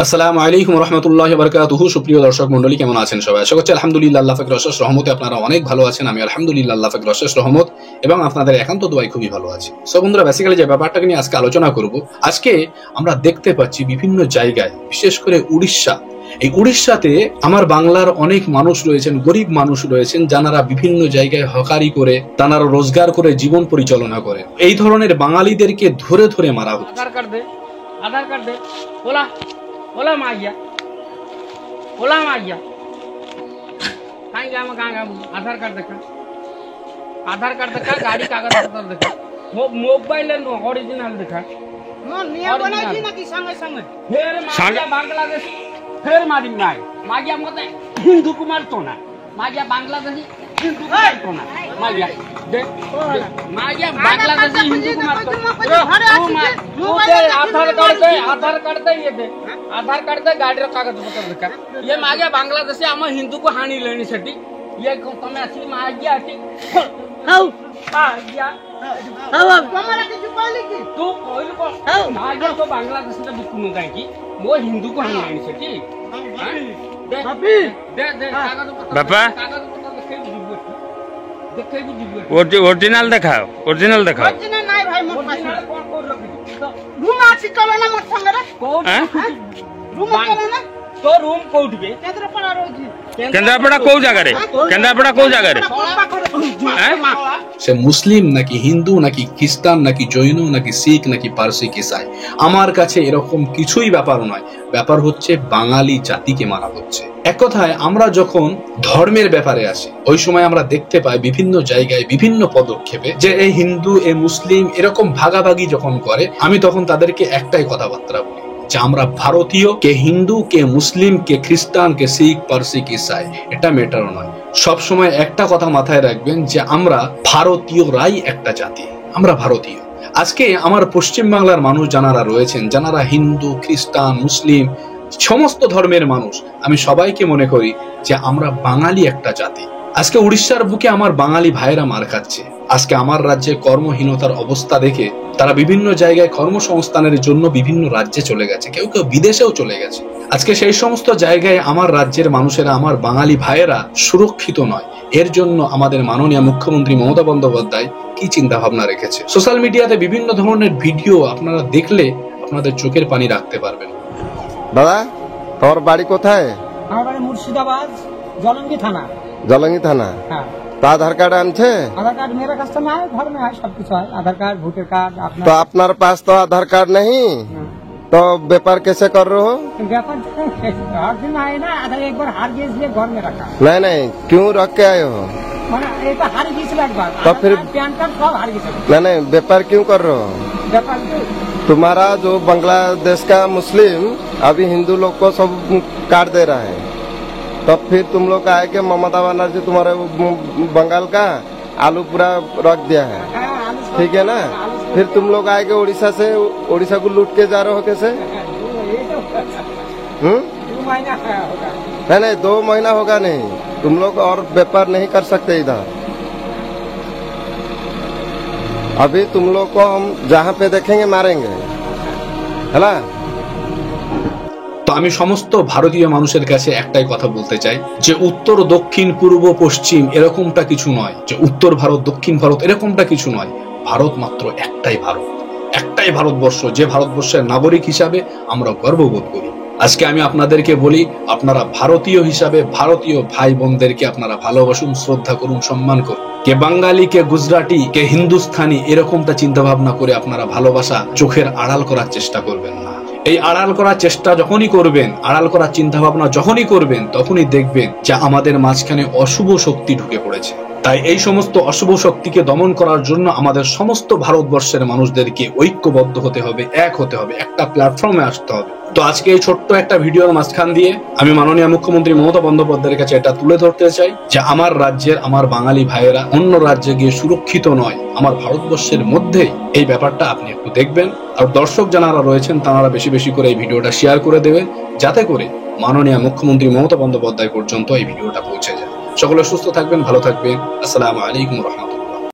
আসসালামু আলাইকুম রহমতুল্লাহি ওয়া বারাকাতুহু। সুপ্রিয় দর্শক মণ্ডলী, কেমন আছেন সবাই? আশা করছি আলহামদুলিল্লাহ আল্লাহ পাকের অশেষ রহমতে আপনারা অনেক ভালো আছেন। আমি আলহামদুলিল্লাহ আল্লাহ পাকের অশেষ রহমত এবং আপনাদের একান্ত দোয়ায় খুবই ভালো আছি। সো বন্ধুরা, বেসিক্যালি যে ব্যাপারটাকে নিয়ে আজকে আলোচনা করব, আজকে আমরা দেখতে পাচ্ছি বিভিন্ন জায়গায়, বিশেষ করে উড়িষ্যা, এই উড়িষ্যাতে আমার বাংলার অনেক মানুষ রয়েছেন, গরিব মানুষ রয়েছেন, যারা বিভিন্ন জায়গায় হকারি করে, তারা রোজগার করে জীবন পরিচালনা করে। এই ধরনের বাঙালিদেরকে ধরে ধরে মারা হচ্ছে। आधार कार्ड दे बोला बोला मागिया बोला मागिया कहाँ गया आधार कार्ड देखा गाड़ी कागज पत्र देखा मोबाइल ओरिजिनल देखा फिर मागिया बांग्लादेश फिर मारी मागिया मत हिंदू कुमार तो ना मागिया बांग्लादेशी हिंदू कुमार तो ना मागिया दे मागिया बांग्लादेशी हिंदू कुमार तो आधार कार्ड दे ये दे आधार कार्ड दे गाड़ी कागज पत्र देखा ये मागिया बांग्लादेशी आम हिंदू को हानि लेनी सेठी ये तुम असी मागिया असी हाउ मागिया तुम्हारा के जुपाली की तू कोई को मागिया तो बांग्लादेश से बिकुनु जाय की वो हिंदू को हानि लेनी सेठी दे दे दे कागज पत्र बापा कागज पत्र ओरिजिनल देखाओ ओरिजिनल নাই ভাই মোর পাশে কোন কোন লোক রুম আছে চলো না মোর সঙ্গে রে কোন রুম চলো না তো রুম কোউঠবে কেন্দ্রাপড়া রইছি কেন্দ্রাপড়া কোউ জায়গা রে কেন্দ্রাপড়া কোউ জায়গা রে সে মুসলিম নাকি হিন্দু নাকি খ্রিস্টান নাকি জৈন নাকি শিখ নাকি পারসি ইসাই, আমার কাছে এরকম কিছুই ব্যাপার নয়। ব্যাপার হচ্ছে বাঙালি জাতিকে মারা হচ্ছে। এক কথায় আমরা যখন ধর্মের ব্যাপারে আসি, ওই সময় আমরা দেখতে পাই বিভিন্ন জায়গায় বিভিন্ন পদক্ষেপে যে এই হিন্দু এ মুসলিম এরকম ভাগাভাগি যখন করে, আমি তখন তাদেরকে একটাই কথাবার্তা বলি যে আমরা ভারতীয়, কে হিন্দু কে মুসলিম কে খ্রিস্টান কে শিখ পারসি ইসাই এটা ম্যাটার নয়। সব সময় একটা কথা মাথায় রাখবেন যে আমরা ভারতীয়রাই একটা জাতি, আমরা ভারতীয়। আজকে আমার পশ্চিম বাংলার মানুষ যারা রয়েছেন, যারা হিন্দু খ্রিস্টান মুসলিম সমস্ত ধর্মের মানুষ, আমি সবাইকে মনে করি যে আমরা বাঙালি একটা জাতি। আজকে উড়িষ্যার বুকে আমার বাঙালি ভাইয়েরা মার খাচ্ছে। আজকে আমার রাজ্যে কর্মহীনতার অবস্থা দেখে তারা বিভিন্ন জায়গায় কর্মসংস্থানের জন্য বিভিন্ন রাজ্যে চলে গেছে, কেউ কেউ বিদেশেও চলে গেছে। আজকে সেই সমস্ত জায়গায় আমার রাজ্যের মানুষেরা, আমার বাঙালি ভাইয়েরা সুরক্ষিত নয়। এর জন্য আমাদের মাননীয় মুখ্যমন্ত্রী মমতা বন্দ্যোপাধ্যায় কি চিন্তা ভাবনা রেখেছে। সোশ্যাল মিডিয়াতে বিভিন্ন ধরনের ভিডিও আপনারা দেখলে আপনাদের চোখের পানি রাখতে পারবেন। দাদা, তোর বাড়ি কোথায়? আমার বাড়ি মুর্শিদাবাদ, জলঙ্গি থানা। জলঙ্গি থানা? হ্যাঁ। তো আধার कार्ड আনছে? आधार कार्ड मेरे पास तो ना है, घर में है, सब कुछ है, आधार कार्ड वोटर कार्ड अपना। तो अपनार पास तो आधार कार्ड नहीं, तो व्यापार कैसे कर रहे हो? व्यापार हर दिन आए ना, आधार एक बार हार गए इसलिए घर में रखा। नहीं नहीं, क्यों रख के आए हो? ये तो हार गई एक बार, तो फिर पैन कार्ड सब हार गई। नहीं नहीं, व्यापार क्यों कर रहे हो? व्यापार तुम्हारा जो बांग्लादेश का मुस्लिम अभी हिंदू लोग को सब कार्ड दे रहा है, तब फिर तुम लोग आए के ममता बनर्जी तुम्हारे बंगाल का आलू पूरा रख दिया है, ठीक है ना? फिर तुम लोग आए के उड़ीसा को लूट के जा रहे हो कैसे? नहीं नहीं, 2 महीना होगा नहीं, तुम लोग और व्यापार नहीं कर सकते इधर। अभी तुम लोग को हम जहाँ पे देखेंगे मारेंगे, है ना? তো আমি সমস্ত ভারতীয় মানুষের কাছে একটাই কথা বলতে চাই যে উত্তর দক্ষিণ পূর্ব পশ্চিম এরকমটা কিছু নয়, যে উত্তর ভারত দক্ষিণ ভারত এরকমটা কিছু নয়। ভারত মাত্র একটাই ভারত, একটাই ভারতবর্ষ, যে ভারতবর্ষের নাগরিক হিসাবে আমরা গর্ববোধ করি। আজকে আমি আপনাদেরকে বলি, আপনারা ভারতীয় হিসাবে ভারতীয় ভাই বোনদেরকে আপনারা ভালোবাসুন, শ্রদ্ধা করুন, সম্মান করুন। কে বাঙালি কে গুজরাটি কে হিন্দুস্থানি এরকমটা চিন্তা ভাবনা করে আপনারা ভালোবাসা চোখের আড়াল করার চেষ্টা করবেন না। এই আড়াল করার চেষ্টা যখনই করবেন, আড়াল করার চিন্তা ভাবনা যখনই করবেন, তখনই দেখবেন যে আমাদের মাঝখানে অশুভ শক্তি ঢুকে পড়েছে। তাই এই সমস্ত অশুভ শক্তিকে দমন করার জন্য আমাদের সমস্ত ভারতবর্ষের মানুষদেরকে ঐক্যবদ্ধ হতে হবে, এক হতে হবে, একটা প্ল্যাটফর্মে আসতে হবে। তো আজকে এই ছোট্ট একটা ভিডিওর মাঝখান দিয়ে আমি মাননীয় মুখ্যমন্ত্রী মমতা বন্দ্যোপাধ্যায়ের কাছে এটা তুলে ধরতে চাই যে আমার রাজ্যের আমার বাঙালি ভাইয়েরা অন্য রাজ্যে গিয়ে সুরক্ষিত নয়, আমার ভারতবর্ষের মধ্যেই এই ব্যাপারটা আপনি একটু দেখবেন। আর দর্শক যারা রয়েছেন তারা বেশি বেশি করে এই ভিডিওটা শেয়ার করে দেবেন, যাতে করে মাননীয় মুখ্যমন্ত্রী মমতা বন্দ্যোপাধ্যায় পর্যন্ত এই ভিডিওটা পৌঁছে যায়। সকলে সুস্থ থাকবেন, ভালো থাকবেন। আসসালামু আলাইকুম ওয়া রাহমাতুল্লাহ।